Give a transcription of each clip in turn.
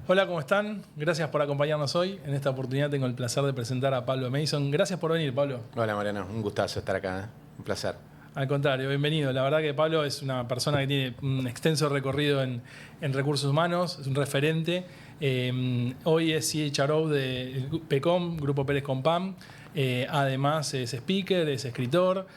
Hola, ¿cómo están? Gracias por acompañarnos hoy. En esta oportunidad tengo el placer de presentar a Pablo Mason. Gracias por venir, Pablo. Hola Mariano, un gustazo estar acá, ¿eh? Un placer. Al contrario, bienvenido. La verdad que Pablo es una persona que tiene un extenso recorrido en recursos humanos, es un referente. Hoy es CHRO de PECOM, Grupo Pérez Compam. Además es speaker, es escritor.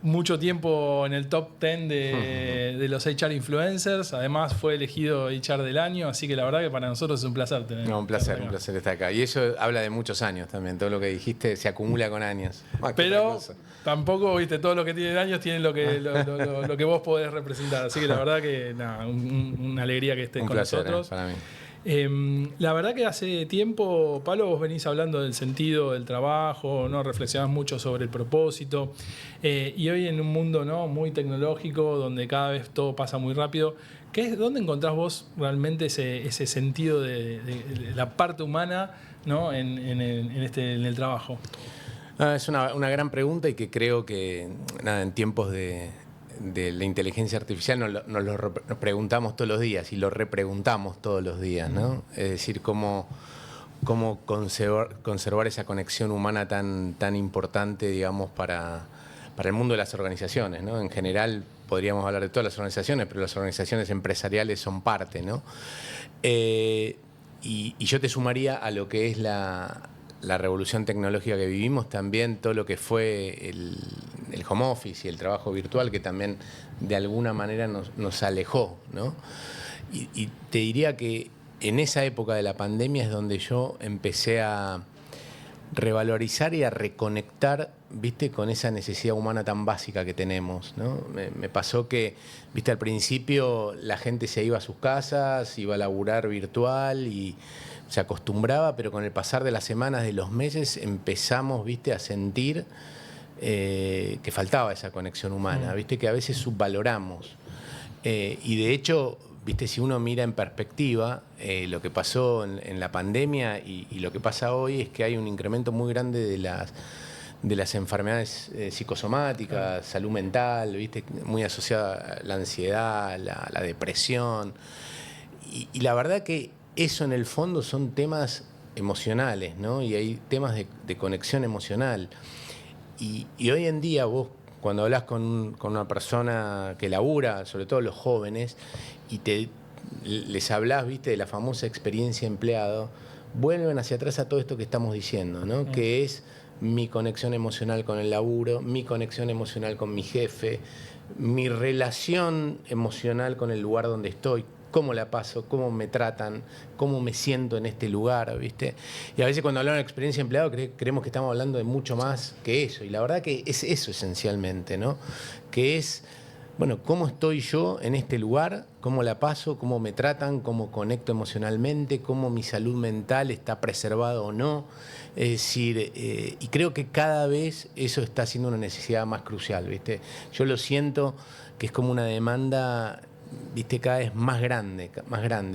Mucho tiempo en el top 10 de los HR influencers. Además fue elegido HR del año, así que la verdad que para nosotros es un placer tener. No, un placer estar acá. Y eso habla de muchos años también. Todo lo que dijiste se acumula con años. Pero tampoco, viste, todos los que tienen años tienen lo que vos podés representar. Así que la verdad que nada, una alegría que estés con nosotros. Para mí. La verdad que hace tiempo, Pablo, vos venís hablando del sentido del trabajo, ¿no? Reflexionás mucho sobre el propósito. Y hoy en un mundo, ¿no?, muy tecnológico, donde cada vez todo pasa muy rápido, ¿dónde encontrás vos realmente ese sentido de la parte humana, ¿no?, en el trabajo? Es una gran pregunta y que creo que en tiempos de la inteligencia artificial nos preguntamos todos los días y lo repreguntamos todos los días, ¿no? Es decir, cómo conservar esa conexión humana tan importante, digamos, para el mundo de las organizaciones, ¿no? En general podríamos hablar de todas las organizaciones, pero las organizaciones empresariales son parte, ¿no? Y yo te sumaría a lo que es la revolución tecnológica que vivimos, también todo lo que fue el home office y el trabajo virtual, que también de alguna manera nos alejó, ¿no? Y te diría que en esa época de la pandemia es donde yo empecé a revalorizar y a reconectar, ¿viste?, con esa necesidad humana tan básica que tenemos, ¿no? Me pasó que, ¿viste?, al principio la gente se iba a sus casas, iba a laburar virtual y se acostumbraba, pero con el pasar de las semanas, de los meses, empezamos, ¿viste?, a sentir que faltaba esa conexión humana, ¿viste?, que a veces subvaloramos. Y de hecho, ¿viste?, si uno mira en perspectiva, lo que pasó en la pandemia y lo que pasa hoy es que hay un incremento muy grande de las enfermedades psicosomáticas, salud mental, ¿viste?, muy asociada a la ansiedad, la depresión. Y la verdad que eso en el fondo son temas emocionales, ¿no? Y hay temas de conexión emocional. Y hoy en día vos, cuando hablas con una persona que labura, sobre todo los jóvenes, y les hablas, ¿viste?, de la famosa experiencia empleado, vuelven hacia atrás a todo esto que estamos diciendo, ¿no? Que es mi conexión emocional con el laburo, mi conexión emocional con mi jefe, mi relación emocional con el lugar donde estoy, cómo la paso, cómo me tratan, cómo me siento en este lugar, ¿viste? Y a veces cuando hablamos de experiencia empleado creemos que estamos hablando de mucho más que eso. Y la verdad que es eso esencialmente, ¿no? Que es, bueno, cómo estoy yo en este lugar, cómo la paso, cómo me tratan, cómo conecto emocionalmente, cómo mi salud mental está preservada o no. Es decir, y creo que cada vez eso está siendo una necesidad más crucial, ¿viste? Yo lo siento que es como una demanda, ¿viste?, cada vez más grande,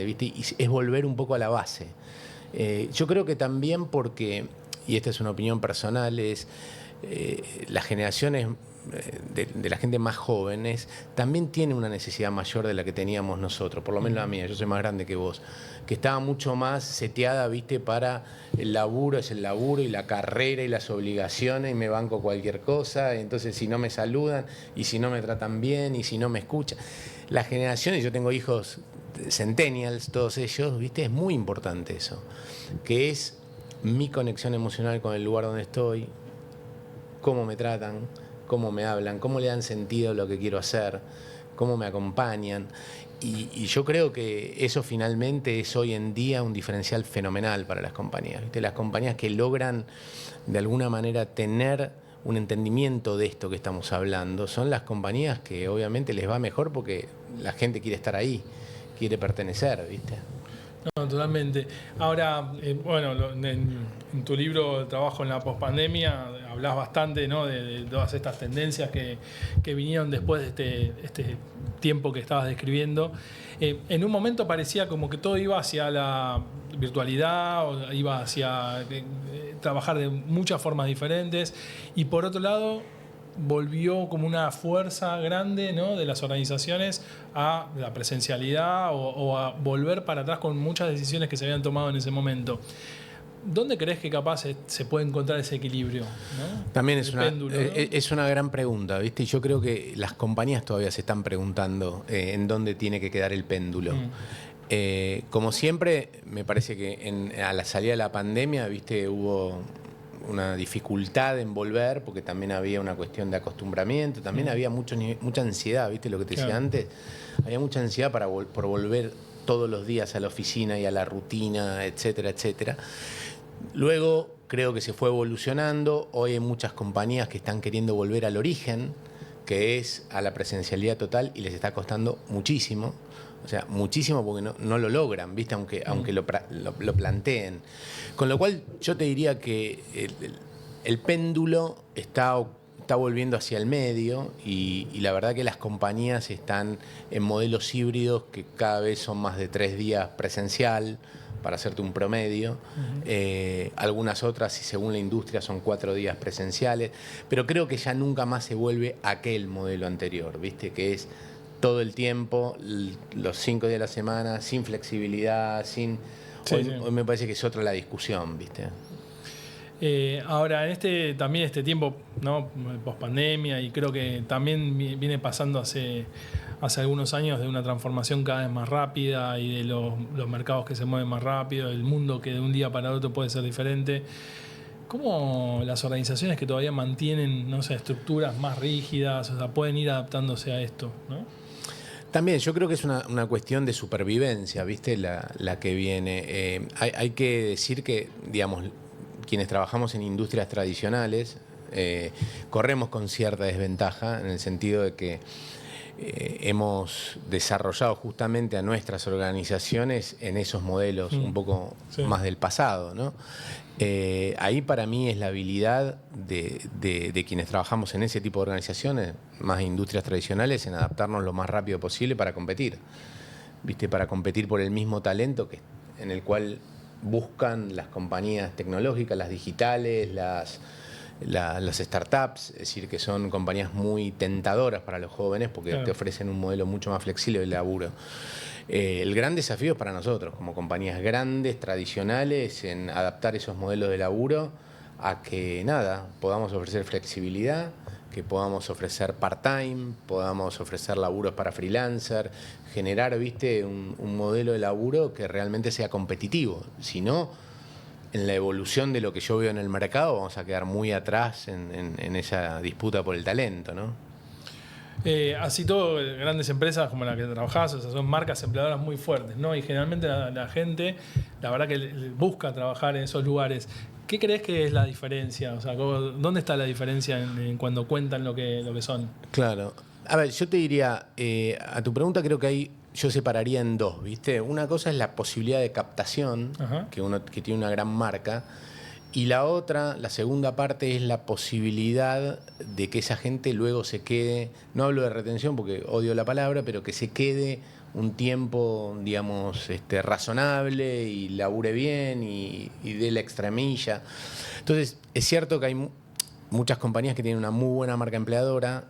¿viste? Y es volver un poco a la base. Yo creo que también porque, y esta es una opinión personal, es las generaciones de la gente más jóvenes también tienen una necesidad mayor de la que teníamos nosotros, por lo menos la mía, yo soy más grande que vos, que estaba mucho más seteada, ¿viste?, para el laburo es el laburo y la carrera y las obligaciones y me banco cualquier cosa, y entonces si no me saludan y si no me tratan bien y si no me escuchan. Las generaciones, yo tengo hijos centennials, todos ellos, ¿viste?, es muy importante eso, que es mi conexión emocional con el lugar donde estoy, cómo me tratan, cómo me hablan, cómo le dan sentido a lo que quiero hacer, cómo me acompañan. Y yo creo que eso finalmente es hoy en día un diferencial fenomenal para las compañías, ¿viste? Las compañías que logran de alguna manera tener un entendimiento de esto que estamos hablando son las compañías que obviamente les va mejor porque la gente quiere estar ahí, quiere pertenecer, ¿viste? No, totalmente. Ahora, bueno, en tu libro Trabajo en la pospandemia hablas bastante, ¿no?, de todas estas tendencias que vinieron después de este tiempo que estabas describiendo. En un momento parecía como que todo iba hacia la virtualidad, o iba hacia trabajar de muchas formas diferentes, y por otro lado volvió como una fuerza grande, ¿no?, de las organizaciones a la presencialidad o a volver para atrás con muchas decisiones que se habían tomado en ese momento. ¿Dónde crees que capaz se puede encontrar ese equilibrio, ¿no? También Péndulo, ¿no? es una gran pregunta, ¿viste? Yo creo que las compañías todavía se están preguntando en dónde tiene que quedar el péndulo. Como siempre, me parece que a la salida de la pandemia, ¿viste?, hubo una dificultad en volver, porque también había una cuestión de acostumbramiento, también había mucha ansiedad, ¿viste? Lo que te decía antes, había mucha ansiedad por volver todos los días a la oficina y a la rutina, etcétera, etcétera. Luego creo que se fue evolucionando. Hoy hay muchas compañías que están queriendo volver al origen, que es a la presencialidad total, y les está costando muchísimo. O sea, muchísimo porque no lo logran, ¿viste? Aunque lo planteen. Con lo cual yo te diría que el péndulo está volviendo hacia el medio y la verdad que las compañías están en modelos híbridos que cada vez son más de 3 días presencial, para hacerte un promedio. Algunas otras, y según la industria, son 4 días presenciales, pero creo que ya nunca más se vuelve aquel modelo anterior, ¿viste? Que es todo el tiempo, los 5 días de la semana, sin flexibilidad, hoy me parece que es otra la discusión, ¿viste? Ahora, también este tiempo, ¿no?, post-pandemia, y creo que también viene pasando hace algunos años de una transformación cada vez más rápida y de los mercados que se mueven más rápido, el mundo que de un día para otro puede ser diferente. ¿Cómo las organizaciones que todavía mantienen, no sé, estructuras más rígidas, o sea, pueden ir adaptándose a esto, ¿no? También yo creo que es una cuestión de supervivencia, ¿viste? La que viene. Hay que decir que, digamos, quienes trabajamos en industrias tradicionales corremos con cierta desventaja en el sentido de que hemos desarrollado justamente a nuestras organizaciones en esos modelos un poco más del pasado, ¿no? Ahí para mí es la habilidad de quienes trabajamos en ese tipo de organizaciones, más industrias tradicionales, en adaptarnos lo más rápido posible para competir, ¿viste? Para competir por el mismo talento en el cual buscan las compañías tecnológicas, las digitales, las startups, es decir, que son compañías muy tentadoras para los jóvenes porque te ofrecen un modelo mucho más flexible de laburo. El gran desafío es para nosotros, como compañías grandes, tradicionales, en adaptar esos modelos de laburo a que, podamos ofrecer flexibilidad, que podamos ofrecer part-time, podamos ofrecer laburos para freelancer, generar, ¿viste?, un modelo de laburo que realmente sea competitivo. Si no, en la evolución de lo que yo veo en el mercado, vamos a quedar muy atrás en esa disputa por el talento, ¿no? Así todo, grandes empresas como la que trabajás, o sea, son marcas empleadoras muy fuertes, ¿no? Y generalmente la gente, la verdad que busca trabajar en esos lugares. ¿Qué crees que es la diferencia? O sea, ¿dónde está la diferencia en cuando cuentan lo que son? Claro. A ver, yo te diría, a tu pregunta creo que yo separaría en dos, ¿viste? Una cosa es la posibilidad de captación, que tiene una gran marca, y la otra, la segunda parte, es la posibilidad de que esa gente luego se quede, no hablo de retención porque odio la palabra, pero que se quede un tiempo, digamos, razonable y labure bien y dé la extramilla. Entonces, es cierto que hay muchas compañías que tienen una muy buena marca empleadora,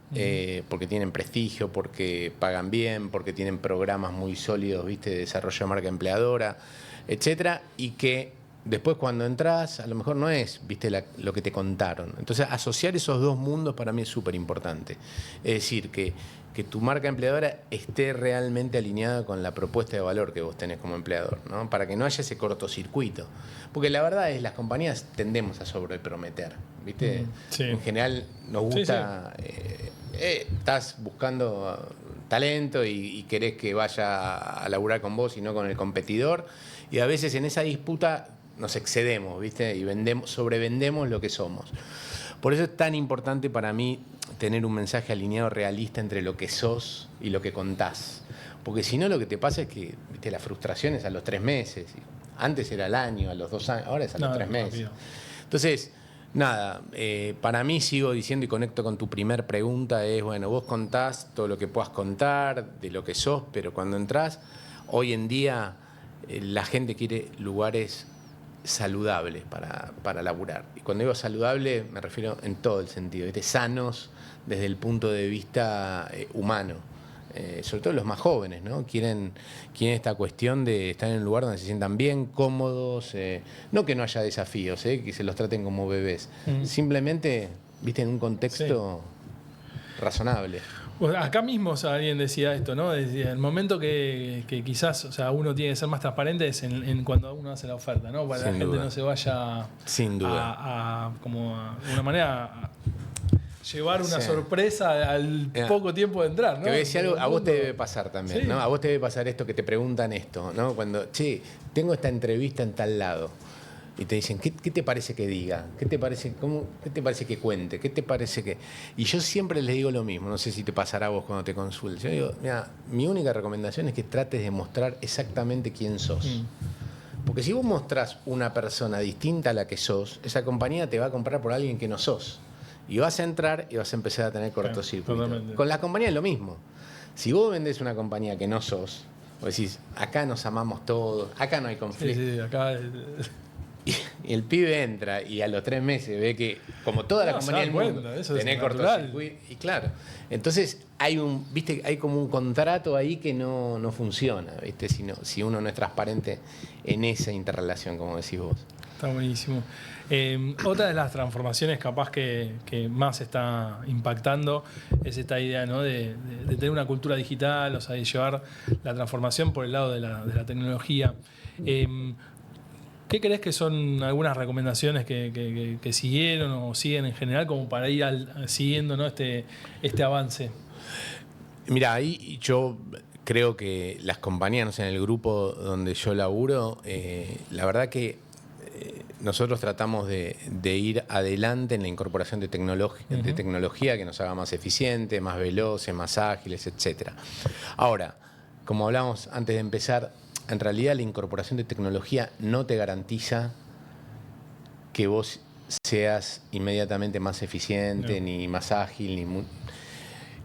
porque tienen prestigio, porque pagan bien, porque tienen programas muy sólidos, ¿viste?, de desarrollo de marca empleadora, etcétera, y que después cuando entras, a lo mejor no es, ¿viste?, lo que te contaron. Entonces, asociar esos dos mundos para mí es súper importante. Es decir, que tu marca empleadora esté realmente alineada con la propuesta de valor que vos tenés como empleador, ¿no? Para que no haya ese cortocircuito. Porque la verdad es, las compañías tendemos a sobreprometer, ¿viste? En general nos gusta... estás buscando talento y querés que vaya a laburar con vos y no con el competidor. Y a veces en esa disputa nos excedemos, ¿viste? Y sobrevendemos lo que somos. Por eso es tan importante para mí tener un mensaje alineado realista entre lo que sos y lo que contás. Porque si no, lo que te pasa es que, ¿viste?, la frustración es a los 3 meses. Antes era al año, a los 2 años, ahora es a los 3 meses. Rápido. Entonces, para mí, sigo diciendo y conecto con tu primer pregunta, es, bueno, vos contás todo lo que puedas contar de lo que sos, pero cuando entrás, hoy en día la gente quiere lugares saludables para laburar. Y cuando digo saludable me refiero en todo el sentido, ¿viste? Sanos desde el punto de vista humano. Sobre todo los más jóvenes, ¿no? Quieren esta cuestión de estar en un lugar donde se sientan bien, cómodos, no que no haya desafíos, que se los traten como bebés, simplemente, viste, en un contexto razonable. Pues acá mismo, o sea, alguien decía esto, ¿no? Decía, el momento que quizás, o sea, uno tiene que ser más transparente es en cuando uno hace la oferta, ¿no? Para que la gente no se vaya Sin duda. a una manera a llevar una sorpresa al poco tiempo de entrar, ¿no? Te voy a decir algo, a vos te debe pasar también, ¿no? A vos te debe pasar esto, que te preguntan esto, ¿no? Cuando, che, tengo esta entrevista en tal lado. Y te dicen, ¿qué te parece que diga? ¿Qué te parece que cuente? ¿Qué te parece que...? Y yo siempre les digo lo mismo, no sé si te pasará a vos cuando te consultes. Yo digo, mira, mi única recomendación es que trates de mostrar exactamente quién sos. Porque si vos mostrás una persona distinta a la que sos, esa compañía te va a comprar por alguien que no sos. Y vas a entrar y vas a empezar a tener cortocircuito. Con las compañías es lo mismo. Si vos vendés una compañía que no sos, vos decís, acá nos amamos todos, acá no hay conflicto. Sí, acá... Y el pibe entra y a los 3 meses ve que, como toda la compañía del mundo, tenés cortocircuito. Y claro, entonces hay como un contrato ahí que no funciona, ¿viste? Si uno no es transparente en esa interrelación, como decís vos. Está buenísimo. Otra de las transformaciones capaz que más está impactando es esta idea, ¿no? de tener una cultura digital, o sea, de llevar la transformación por el lado de la tecnología. ¿Qué crees que son algunas recomendaciones que siguieron o siguen en general como para ir siguiendo, ¿no? este avance? Mira, ahí yo creo que las compañías, no sé, en el grupo donde yo laburo, la verdad que nosotros tratamos de ir adelante en la incorporación de tecnología que nos haga más eficientes, más veloces, más ágiles, etc. Ahora, como hablamos antes de empezar, en realidad la incorporación de tecnología no te garantiza que vos seas inmediatamente más eficiente, ni más ágil,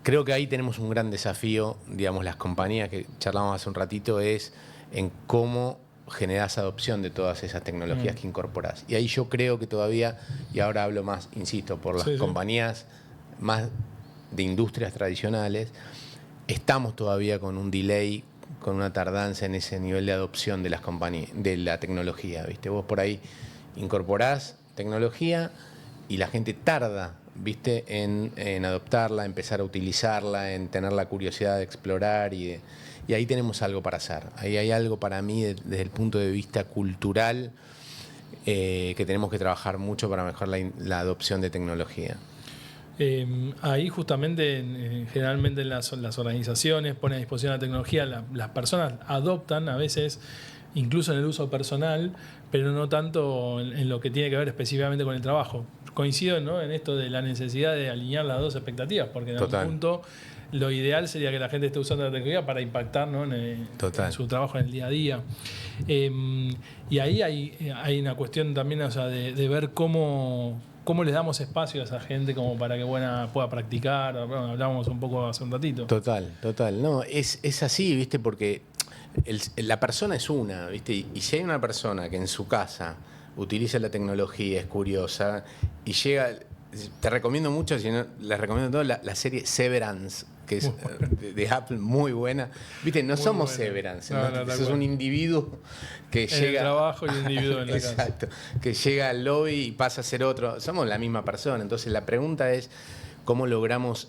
Creo que ahí tenemos un gran desafío, digamos, las compañías que charlábamos hace un ratito, es en cómo generás adopción de todas esas tecnologías que incorporás. Y ahí yo creo que todavía, y ahora hablo más, insisto, por las compañías más de industrias tradicionales, estamos todavía con un delay, con una tardanza en ese nivel de adopción de las compañías, de la tecnología, ¿viste? Vos por ahí incorporás tecnología y la gente tarda, ¿viste? En adoptarla, empezar a utilizarla, en tener la curiosidad de explorar y ahí tenemos algo para hacer. Ahí hay algo para mí desde el punto de vista cultural que tenemos que trabajar mucho para mejorar la adopción de tecnología. Ahí justamente, generalmente en las organizaciones ponen a disposición la tecnología, las personas adoptan a veces, incluso en el uso personal, pero no tanto en lo que tiene que ver específicamente con el trabajo. Coincido, ¿no? En esto de la necesidad de alinear las dos expectativas, porque en algún punto lo ideal sería que la gente esté usando la tecnología para impactar, ¿no? en su trabajo en el día a día. Y ahí hay una cuestión también, o sea, de ver cómo les damos espacio a esa gente como para que pueda practicar. Bueno, hablábamos un poco hace un ratito. Total. No, es así, ¿viste? Porque la persona es una, ¿viste? Y si hay una persona que en su casa utiliza la tecnología, es curiosa, y llega... Te recomiendo mucho, si no, les recomiendo todo la serie Severance, que es de Apple, muy buena. Viste, no muy somos buena. Severance, no, sos un individuo que llega... En el trabajo y un individuo en la casa. Exacto, que llega al lobby y pasa a ser otro. Somos la misma persona, entonces la pregunta es cómo logramos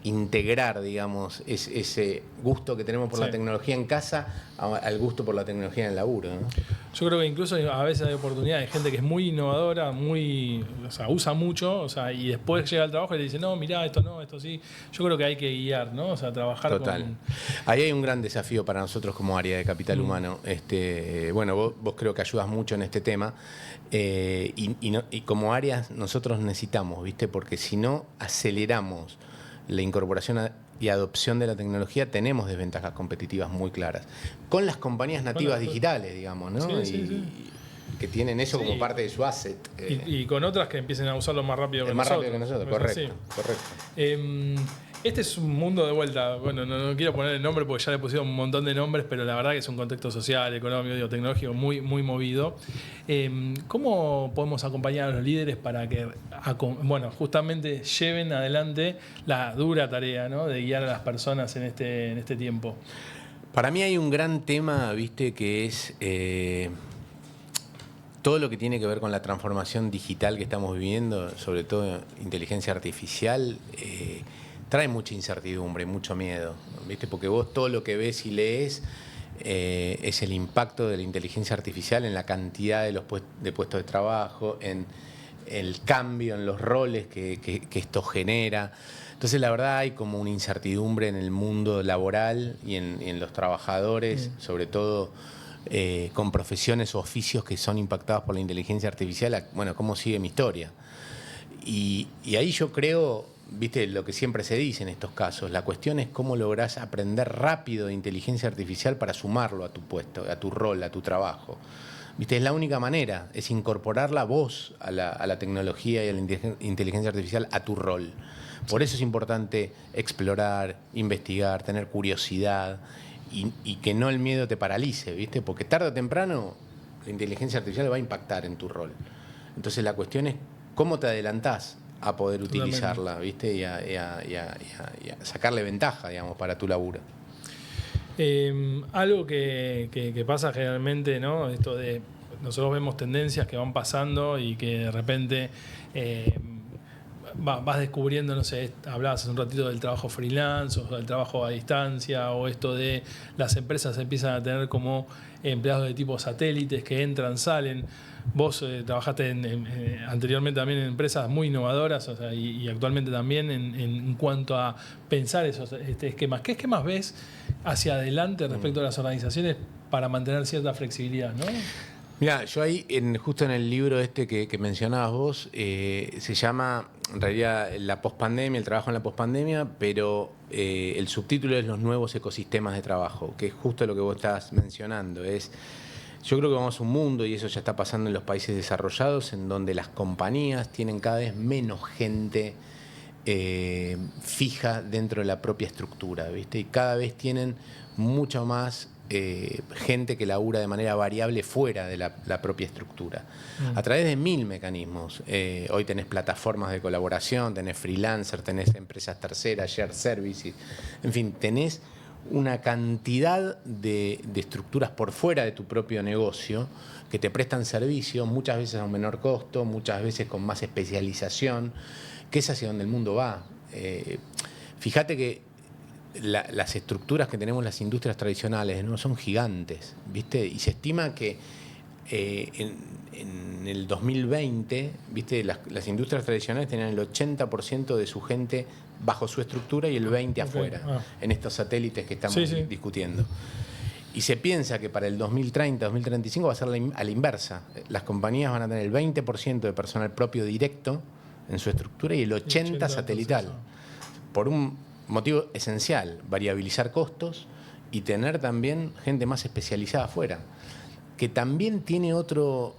integrar, digamos, ese gusto que tenemos por la tecnología en casa al gusto por la tecnología en el laburo, ¿no? Yo creo que incluso a veces hay oportunidades de gente que es muy innovadora, o sea, usa mucho, o sea, y después llega al trabajo y le dice, no, mirá, esto no, esto sí. Yo creo que hay que guiar, ¿no? O sea, trabajar con... Ahí hay un gran desafío para nosotros como área de capital humano. Bueno, vos creo que ayudas mucho en este tema. Y como áreas nosotros necesitamos, ¿viste? Porque si no aceleramos la incorporación y adopción de la tecnología, tenemos desventajas competitivas muy claras. Con las compañías nativas digitales, digamos, ¿no? Sí. Que tienen eso como parte de su asset. Y con otras que empiecen a usarlo más rápido que nosotros. Más rápido que nosotros, correcto. Este es un mundo de vuelta. Bueno, no quiero poner el nombre porque ya le pusieron un montón de nombres, pero la verdad que es un contexto social, económico, tecnológico muy, muy movido. ¿Cómo podemos acompañar a los líderes para que, justamente lleven adelante la dura tarea, ¿no?, de guiar a las personas en este tiempo? Para mí hay un gran tema, viste, que es todo lo que tiene que ver con la transformación digital que estamos viviendo, sobre todo inteligencia artificial. Trae mucha incertidumbre, mucho miedo, ¿viste? Porque vos todo lo que ves y lees es el impacto de la inteligencia artificial en la cantidad de puestos de trabajo, en el cambio en los roles que esto genera. Entonces, la verdad, hay como una incertidumbre en el mundo laboral y en los trabajadores, sobre todo con profesiones o oficios que son impactados por la inteligencia artificial. Bueno, ¿cómo sigue mi historia? Y ahí yo creo, viste, lo que siempre se dice en estos casos, la cuestión es cómo lográs aprender rápido de inteligencia artificial para sumarlo a tu puesto, a tu rol, a tu trabajo. Viste, es la única manera, es incorporar la voz a la tecnología y a la inteligencia artificial a tu rol. Por eso es importante explorar, investigar, tener curiosidad y que no el miedo te paralice, ¿viste? Porque tarde o temprano la inteligencia artificial va a impactar en tu rol. Entonces la cuestión es cómo te adelantás a poder utilizarla, ¿viste? Y a sacarle ventaja, digamos, para tu laburo. Algo que pasa generalmente, ¿no? Esto de nosotros vemos tendencias que van pasando y que de repente vas descubriendo, no sé, hablabas hace un ratito del trabajo freelance o del trabajo a distancia, o esto de las empresas empiezan a tener como empleados de tipo satélites que entran, salen. Vos trabajaste anteriormente también en empresas muy innovadoras, o sea, y actualmente también en cuanto a pensar esos esquemas. ¿Qué esquemas ves hacia adelante respecto a las organizaciones para mantener cierta flexibilidad, ¿no? Mirá, yo ahí, justo en el libro que mencionabas vos, se llama, en realidad, la pospandemia, el trabajo en la pospandemia, pero el subtítulo es Los nuevos ecosistemas de trabajo, que es justo lo que vos estás mencionando. Yo creo que vamos a un mundo, y eso ya está pasando en los países desarrollados, en donde las compañías tienen cada vez menos gente fija dentro de la propia estructura, ¿viste? Y cada vez tienen mucho más gente que labura de manera variable fuera de la propia estructura, a través de 1000 mecanismos. Hoy tenés plataformas de colaboración, tenés freelancers, tenés empresas terceras, shared services, en fin, tenés una cantidad de estructuras por fuera de tu propio negocio que te prestan servicio, muchas veces a un menor costo, muchas veces con más especialización, que es hacia donde el mundo va. Fíjate que las estructuras que tenemos las industrias tradicionales, ¿no?, son gigantes, ¿viste? Y se estima que en el 2020, ¿viste?, las industrias tradicionales tenían el 80% de su gente bajo su estructura y el 20% afuera, en estos satélites que estamos discutiendo. Y se piensa que para el 2030, 2035 va a ser a la inversa. Las compañías van a tener el 20% de personal propio directo en su estructura y el 80% satelital. Por un motivo esencial, variabilizar costos y tener también gente más especializada afuera, que también tiene otro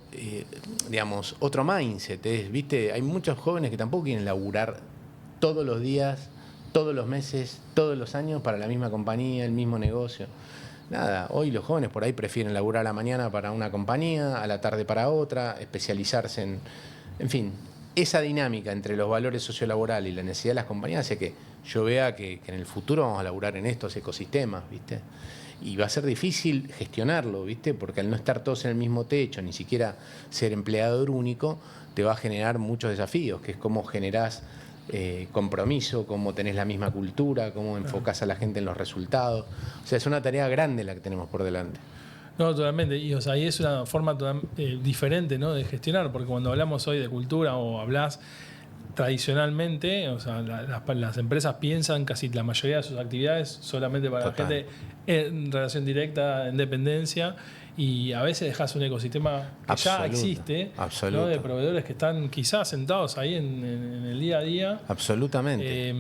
mindset. ¿Viste? Hay muchos jóvenes que tampoco quieren laburar todos los días, todos los meses, todos los años para la misma compañía, el mismo negocio. Nada, hoy los jóvenes por ahí prefieren laburar a la mañana para una compañía, a la tarde para otra, especializarse en fin. Esa dinámica entre los valores sociolaborales y la necesidad de las compañías hace que yo vea que en el futuro vamos a laburar en estos ecosistemas, ¿viste? Y va a ser difícil gestionarlo, ¿viste? Porque al no estar todos en el mismo techo, ni siquiera ser empleador único, te va a generar muchos desafíos, que es cómo generás compromiso, cómo tenés la misma cultura, cómo enfocás a la gente en los resultados. O sea, es una tarea grande la que tenemos por delante. No, totalmente. Y, o sea, y es una forma diferente, ¿no?, de gestionar, porque cuando hablamos hoy de cultura o hablas tradicionalmente, o sea, las empresas piensan casi la mayoría de sus actividades solamente para la gente en relación directa, en dependencia, y a veces dejas un ecosistema que ya existe, ¿no?, de proveedores que están quizás sentados ahí en el día a día. Absolutamente.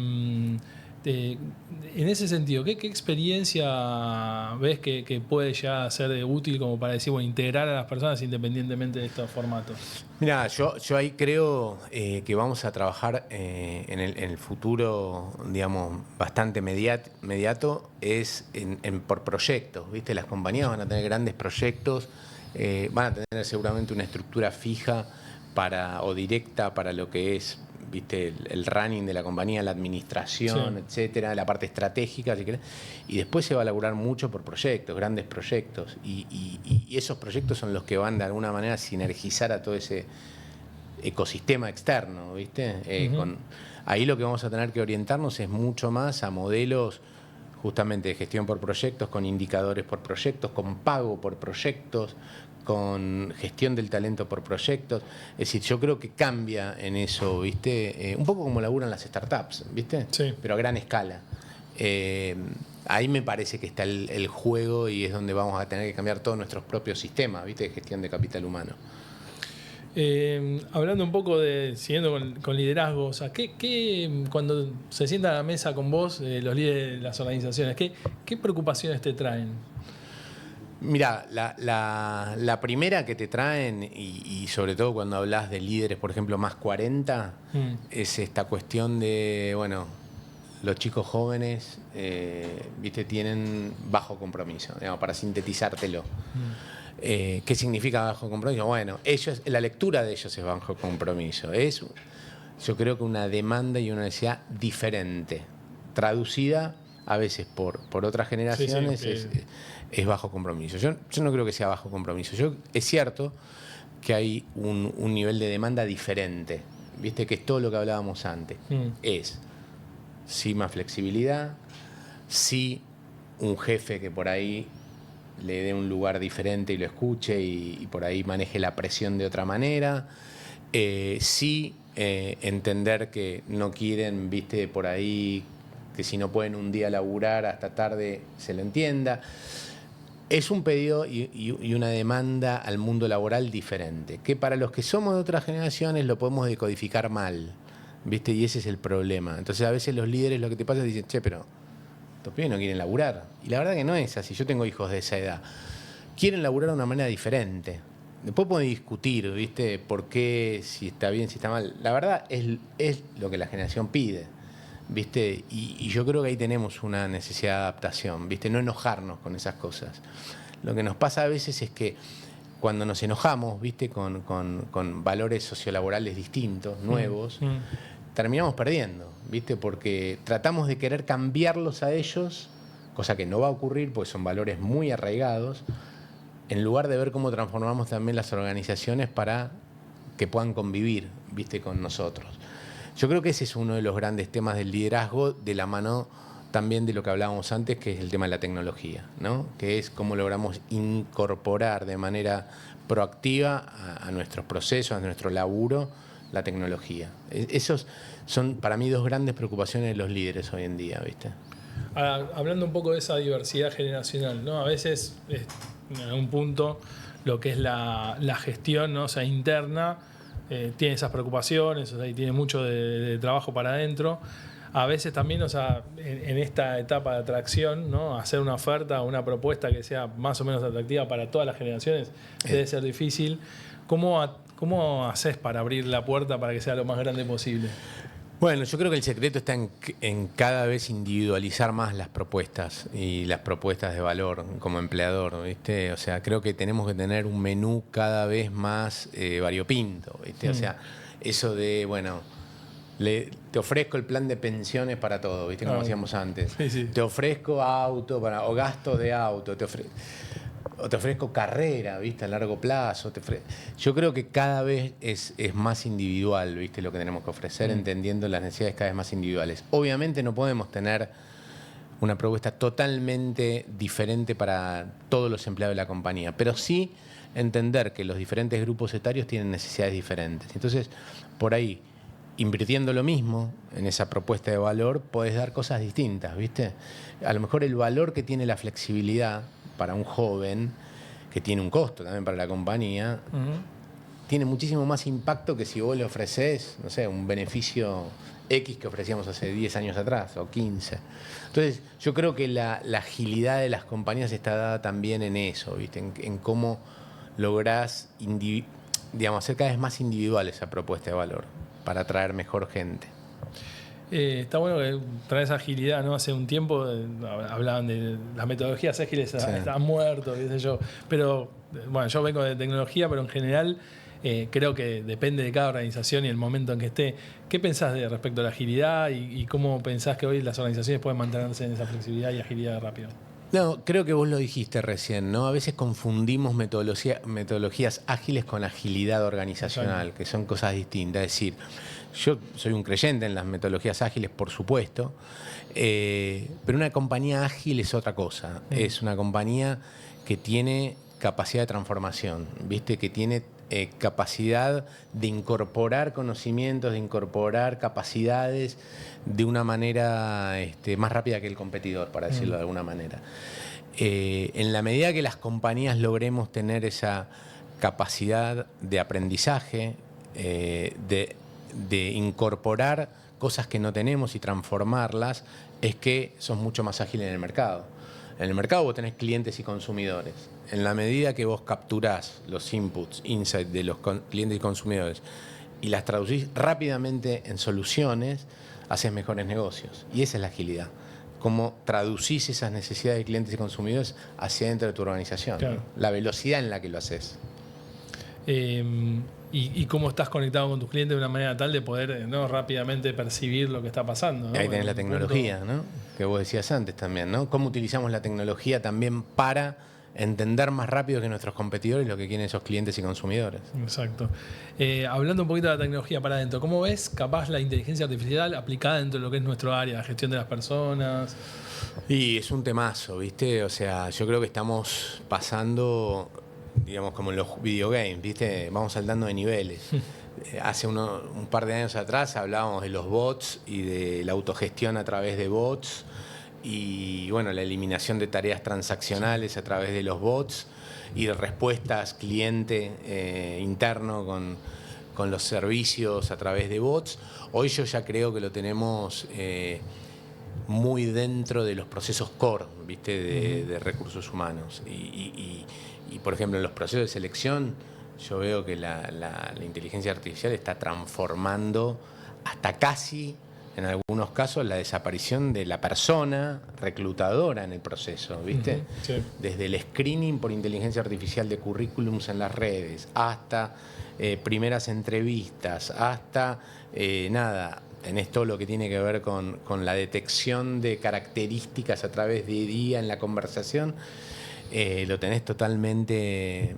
En ese sentido, ¿qué experiencia ves que puede ya ser útil como para decir, bueno, integrar a las personas independientemente de estos formatos? Mira, yo ahí creo que vamos a trabajar en el futuro, digamos, bastante mediato, es por proyectos, ¿viste? Las compañías van a tener grandes proyectos, van a tener seguramente una estructura fija o directa para lo que es, ¿viste? El running de la compañía, la administración, Sí. etcétera, la parte estratégica, si querés. Y después se va a laburar mucho por proyectos, grandes proyectos. Y esos proyectos son los que van de alguna manera a sinergizar a todo ese ecosistema externo, ¿viste? Ujú. Ahí lo que vamos a tener que orientarnos es mucho más a modelos justamente de gestión por proyectos, con indicadores por proyectos, con pago por proyectos, con gestión del talento por proyectos. Es decir, yo creo que cambia en eso, ¿viste? Un poco como laburan las startups, ¿viste? Sí. Pero a gran escala. Ahí me parece que está el juego y es donde vamos a tener que cambiar todos nuestros propios sistemas, ¿viste? De gestión de capital humano. Hablando un poco siguiendo con liderazgo, o sea, cuando se sientan a la mesa con vos, los líderes de las organizaciones, ¿qué preocupaciones te traen? Mira, la primera que te traen, y sobre todo cuando hablas de líderes, por ejemplo, más 40, es esta cuestión de, bueno, los chicos jóvenes, viste, tienen bajo compromiso, digamos, para sintetizártelo. ¿Qué significa bajo compromiso? Bueno, la lectura de ellos es bajo compromiso. Yo creo que una demanda y una necesidad diferente, traducida a veces por otras generaciones, Sí, es bajo compromiso. Yo no creo que sea bajo compromiso. Es cierto que hay un nivel de demanda diferente, viste, que es todo lo que hablábamos antes. Es sí más flexibilidad, sí un jefe que por ahí le dé un lugar diferente y lo escuche y por ahí maneje la presión de otra manera, sí entender que no quieren, viste, por ahí que si no pueden un día laburar hasta tarde se lo entienda. Es un pedido y una demanda al mundo laboral diferente, que para los que somos de otras generaciones lo podemos decodificar mal, ¿viste? Y ese es el problema. Entonces a veces los líderes lo que te pasa es dicen, che, pero estos pibes no quieren laburar. Y la verdad que no es así. Yo tengo hijos de esa edad. Quieren laburar de una manera diferente. Después pueden discutir, ¿viste? ¿Por qué? Si está bien, si está mal. La verdad es lo que la generación pide, ¿viste? Y yo creo que ahí tenemos una necesidad de adaptación, ¿viste? No enojarnos con esas cosas. Lo que nos pasa a veces es que cuando nos enojamos, ¿viste? Con valores sociolaborales distintos, nuevos, terminamos perdiendo, ¿viste? Porque tratamos de querer cambiarlos a ellos, cosa que no va a ocurrir porque son valores muy arraigados, en lugar de ver cómo transformamos también las organizaciones para que puedan convivir, ¿viste? Con nosotros. Yo creo que ese es uno de los grandes temas del liderazgo, de la mano también de lo que hablábamos antes, que es el tema de la tecnología, ¿no? Que es cómo logramos incorporar de manera proactiva a nuestros procesos, a nuestro laburo, la tecnología. Esos son para mí dos grandes preocupaciones de los líderes hoy en día, ¿viste? Ahora, hablando un poco de esa diversidad generacional, ¿no? A veces, en algún punto, lo que es la gestión, ¿no? O sea, interna, tiene esas preocupaciones, o sea, y tiene mucho de trabajo para adentro. A veces también, o sea, en esta etapa de atracción, ¿no? Hacer una oferta o una propuesta que sea más o menos atractiva para todas las generaciones debe ser difícil. ¿Cómo haces para abrir la puerta para que sea lo más grande posible? Bueno, yo creo que el secreto está en cada vez individualizar más las propuestas y las propuestas de valor como empleador, ¿viste? O sea, creo que tenemos que tener un menú cada vez más variopinto, ¿viste? O sea, eso de, bueno, te ofrezco el plan de pensiones para todo, ¿viste? Como hacíamos antes. Sí. Te ofrezco auto o gastos de auto, te ofrezco carrera, ¿viste? A largo plazo. Yo creo que cada vez es más individual, ¿viste? Lo que tenemos que ofrecer, entendiendo las necesidades cada vez más individuales. Obviamente no podemos tener una propuesta totalmente diferente para todos los empleados de la compañía, pero sí entender que los diferentes grupos etarios tienen necesidades diferentes. Entonces, por ahí, invirtiendo lo mismo en esa propuesta de valor, podés dar cosas distintas, ¿viste? A lo mejor el valor que tiene la flexibilidad para un joven, que tiene un costo también para la compañía, tiene muchísimo más impacto que si vos le ofreces, no sé, un beneficio X que ofrecíamos hace 10 años atrás o 15. Entonces, yo creo que la agilidad de las compañías está dada también en eso, ¿viste? En cómo lográs, digamos, hacer cada vez más individual esa propuesta de valor para atraer mejor gente. Está bueno que traes agilidad, ¿no? Hace un tiempo hablaban de las metodologías ágiles, Sí. están muertos, qué sé yo. Pero, bueno, yo vengo de tecnología, pero en general creo que depende de cada organización y el momento en que esté. ¿Qué pensás respecto a la agilidad y cómo pensás que hoy las organizaciones pueden mantenerse en esa flexibilidad y agilidad rápido? No, creo que vos lo dijiste recién, ¿no? A veces confundimos metodologías ágiles con agilidad organizacional, Exacto. que son cosas distintas. Es decir, yo soy un creyente en las metodologías ágiles, por supuesto, pero una compañía ágil es otra cosa. Es una compañía que tiene capacidad de transformación, ¿viste? Que tiene capacidad de incorporar conocimientos, de incorporar capacidades de una manera más rápida que el competidor, para decirlo de alguna manera. En la medida que las compañías logremos tener esa capacidad de aprendizaje, de incorporar cosas que no tenemos y transformarlas, es que sos mucho más ágil en el mercado. En el mercado vos tenés clientes y consumidores. En la medida que vos capturás los inputs, insights de los clientes y consumidores y las traducís rápidamente en soluciones, haces mejores negocios. Y esa es la agilidad. Cómo traducís esas necesidades de clientes y consumidores hacia dentro de tu organización. Claro. ¿No? La velocidad en la que lo haces. Y cómo estás conectado con tus clientes de una manera tal de poder, ¿no?, rápidamente percibir lo que está pasando, ¿no? Ahí tenés la tecnología, ¿no? Que vos decías antes también, ¿no? Cómo utilizamos la tecnología también para entender más rápido que nuestros competidores lo que quieren esos clientes y consumidores. Exacto. Hablando un poquito de la tecnología para adentro, ¿cómo ves capaz la inteligencia artificial aplicada dentro de lo que es nuestro área, la gestión de las personas? Y es un temazo, ¿viste? O sea, yo creo que estamos pasando, digamos, como en los videogames, ¿viste? Vamos saltando de niveles. Hace un par de años atrás hablábamos de los bots y de la autogestión a través de bots y, bueno, la eliminación de tareas transaccionales a través de los bots y de respuestas cliente interno con los servicios a través de bots. Hoy yo ya creo que lo tenemos muy dentro de los procesos core, ¿viste? De recursos humanos. Y, por ejemplo, en los procesos de selección, yo veo que la inteligencia artificial está transformando hasta casi, en algunos casos, la desaparición de la persona reclutadora en el proceso, ¿viste? Sí. Desde el screening por inteligencia artificial de currículums en las redes, hasta primeras entrevistas, hasta tenés todo lo que tiene que ver con la detección de características a través de IA en la conversación. Lo tenés totalmente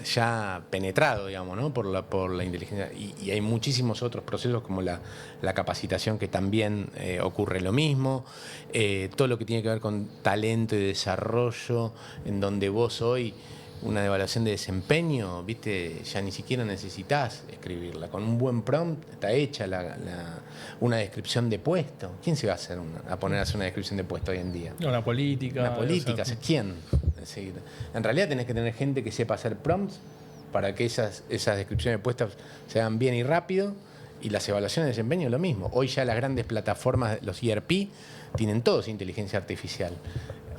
ya penetrado, digamos, ¿no? por la inteligencia. Y hay muchísimos otros procesos como la capacitación, que también ocurre lo mismo. Todo lo que tiene que ver con talento y desarrollo, en donde vos hoy una evaluación de desempeño, ¿viste? Ya ni siquiera necesitas escribirla. Con un buen prompt está hecha una descripción de puesto. ¿Quién se va a poner a hacer una descripción de puesto hoy en día? Una política. Una política, ¿quién? Es decir, en realidad tenés que tener gente que sepa hacer prompts para que esas descripciones de puestos se hagan bien y rápido, y las evaluaciones de desempeño lo mismo. Hoy ya las grandes plataformas, los ERP, tienen todos inteligencia artificial.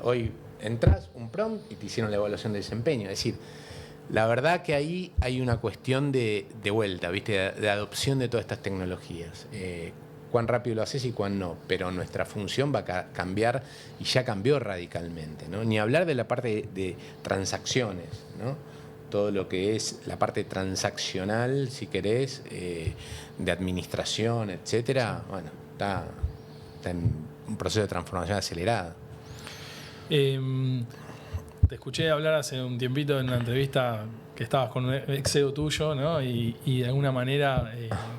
Hoy entras un prompt y te hicieron la evaluación de desempeño. Es decir, la verdad que ahí hay una cuestión de vuelta, ¿viste? De adopción de todas estas tecnologías. Cuán rápido lo haces y cuán no, pero nuestra función va a cambiar y ya cambió radicalmente, ¿no? Ni hablar de la parte de transacciones, ¿no? Todo lo que es la parte transaccional, si querés, de administración, etcétera, bueno, está en un proceso de transformación acelerada. Te escuché hablar hace un tiempito en una entrevista que estabas con un ex CEO tuyo, ¿no? Y de alguna manera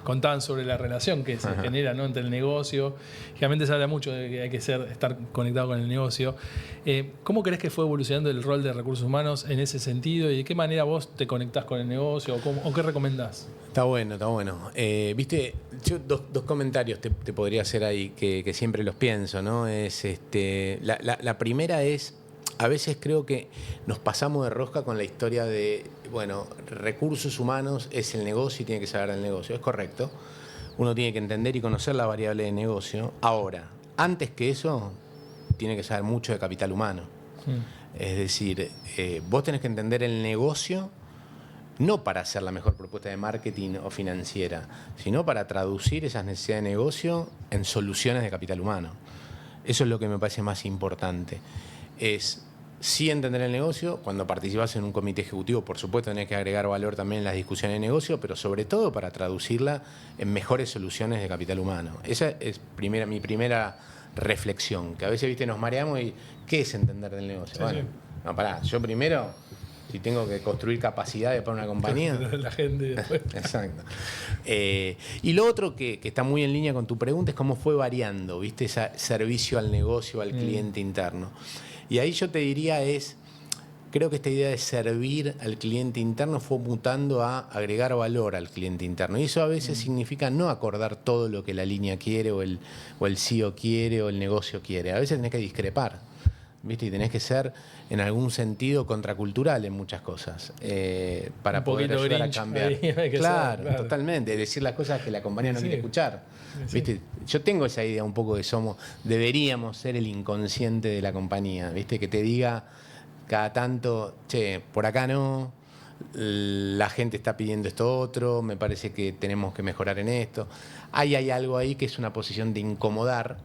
contaban sobre la relación que se genera, ¿no?, entre el negocio. Generalmente se habla mucho de que hay que estar conectado con el negocio. ¿Cómo crees que fue evolucionando el rol de recursos humanos en ese sentido? ¿Y de qué manera vos te conectás con el negocio? ¿O qué recomendás? Está bueno, está bueno. Viste, yo dos comentarios te podría hacer ahí que siempre los pienso, ¿no? La primera es, a veces creo que nos pasamos de rosca con la historia de bueno, recursos humanos es el negocio y tiene que saber del negocio. Es correcto. Uno tiene que entender y conocer la variable de negocio. Ahora, antes que eso, tiene que saber mucho de capital humano. Es decir, vos tenés que entender el negocio no para hacer la mejor propuesta de marketing o financiera, sino para traducir esas necesidades de negocio en soluciones de capital humano. Eso es lo que me parece más importante. Es sí entender el negocio. Cuando participas en un comité ejecutivo, por supuesto, tenés que agregar valor también en las discusiones de negocio, pero sobre todo para traducirla en mejores soluciones de capital humano. Esa es mi primera reflexión, que a veces, viste, nos mareamos y ¿qué es entender del negocio? Sí, bueno, sí. no, pará, yo primero, si tengo que construir capacidades para una compañía... La gente después. Exacto. Y lo otro que está muy en línea con tu pregunta es cómo fue variando, ¿viste? Ese servicio al negocio, al cliente interno. Y ahí yo te diría creo que esta idea de servir al cliente interno fue mutando a agregar valor al cliente interno. Y eso a veces significa no acordar todo lo que la línea quiere o el CEO quiere o el negocio quiere. A veces tenés que discrepar, ¿viste? Y tenés que ser en algún sentido contracultural en muchas cosas para poder ayudar a cambiar. Claro, totalmente. Decir las cosas que la compañía no quiere escuchar. ¿Viste? Yo tengo esa idea un poco de deberíamos ser el inconsciente de la compañía, ¿viste? Que te diga cada tanto, che, por acá no, la gente está pidiendo esto otro, me parece que tenemos que mejorar en esto. Hay algo ahí que es una posición de incomodar,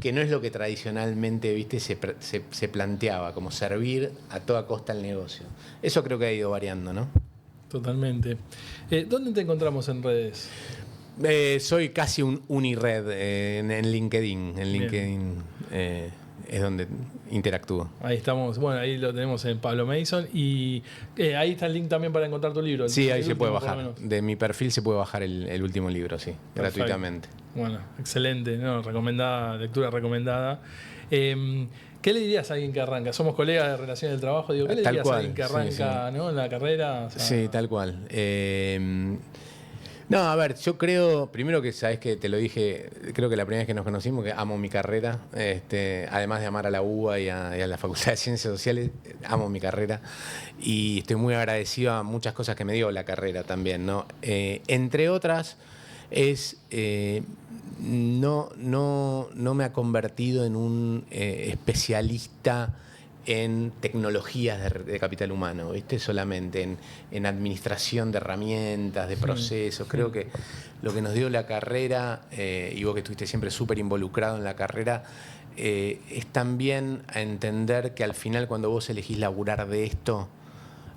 que no es lo que tradicionalmente, viste, se planteaba, como servir a toda costa el negocio. Eso creo que ha ido variando, ¿no? Totalmente. ¿Dónde te encontramos en redes? Soy casi un unired en LinkedIn. En LinkedIn es donde interactúo. Ahí estamos, bueno, ahí lo tenemos en Pablo Mason. Y ahí está el link también para encontrar tu libro. Sí, ahí se puede bajar. De mi perfil se puede bajar el último libro, sí, gratuitamente. Bueno, excelente, ¿no? Recomendada, lectura recomendada. ¿Qué le dirías a alguien que arranca? Somos colegas de Relaciones del Trabajo. Digo, ¿qué le dirías a alguien que arranca, ¿no? en la carrera? O sea, sí, tal cual. No, a ver, yo creo, primero que sabes que te lo dije, creo que la primera vez que nos conocimos, que amo mi carrera, además de amar a la UBA y a la Facultad de Ciencias Sociales, amo mi carrera y estoy muy agradecido a muchas cosas que me dio la carrera también, ¿no? Entre otras, no me ha convertido en un especialista en tecnologías de capital humano, ¿viste? Solamente en administración de herramientas, de procesos. Creo que lo que nos dio la carrera, y vos que estuviste siempre súper involucrado en la carrera, es también a entender que al final cuando vos elegís laburar de esto,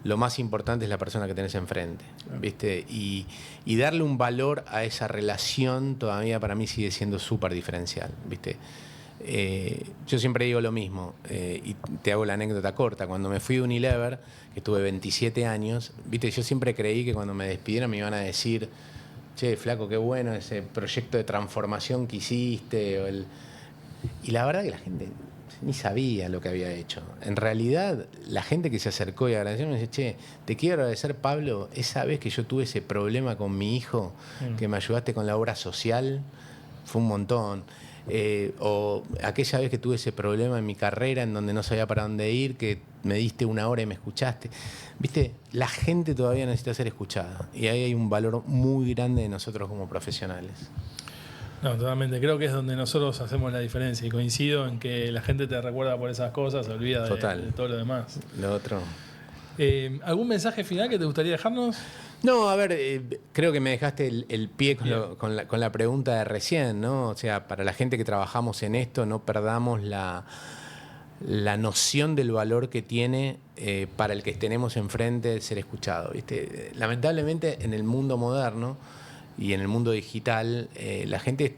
lo más importante es la persona que tenés enfrente, ¿viste? Y darle un valor a esa relación todavía para mí sigue siendo súper diferencial, ¿viste? Yo siempre digo lo mismo, y te hago la anécdota corta. Cuando me fui de Unilever, que tuve 27 años, ¿viste? Yo siempre creí que cuando me despidieron me iban a decir, che, flaco, qué bueno ese proyecto de transformación que hiciste. Y la verdad que la gente ni sabía lo que había hecho. En realidad, la gente que se acercó y agradeció me dice, che, te quiero agradecer, Pablo, esa vez que yo tuve ese problema con mi hijo, que me ayudaste con la obra social, fue un montón. O aquella vez que tuve ese problema en mi carrera en donde no sabía para dónde ir, que me diste una hora y me escuchaste. ¿Viste? La gente todavía necesita ser escuchada y ahí hay un valor muy grande de nosotros como profesionales. No, totalmente. Creo que es donde nosotros hacemos la diferencia y coincido en que la gente te recuerda por esas cosas, se olvida de todo lo demás. Lo otro. ¿Algún mensaje final que te gustaría dejarnos? No, a ver, creo que me dejaste el pie con la pregunta de recién, ¿no? O sea, para la gente que trabajamos en esto, no perdamos la noción del valor que tiene para el que tenemos enfrente ser escuchado, ¿viste? Lamentablemente, en el mundo moderno y en el mundo digital, la gente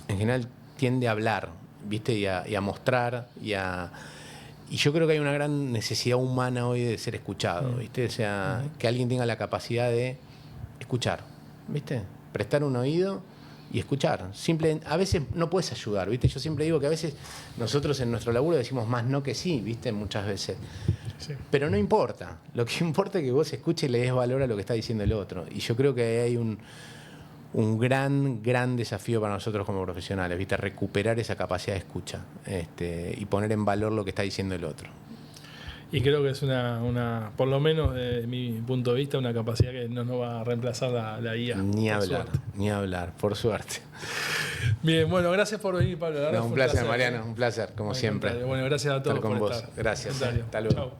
en general tiende a hablar, ¿viste? Y a mostrar y yo creo que hay una gran necesidad humana hoy de ser escuchado, ¿viste? O sea, que alguien tenga la capacidad de escuchar, ¿viste? Prestar un oído y escuchar. A veces no puedes ayudar, ¿viste? Yo siempre digo que a veces nosotros en nuestro laburo decimos más no que sí, ¿viste? Muchas veces. Sí. Pero no importa. Lo que importa es que vos escuches y le des valor a lo que está diciendo el otro. Y yo creo que hay un gran desafío para nosotros como profesionales, ¿viste? Recuperar esa capacidad de escucha y poner en valor lo que está diciendo el otro. y creo que es por lo menos desde mi punto de vista, una capacidad que no nos va a reemplazar la IA. Ni hablar, por suerte. Bien, bueno, gracias por venir, Pablo. Un placer, Mariano, un placer, como siempre. Bueno, gracias a todos estar con por vos. estar. Gracias. Hasta luego. Chau.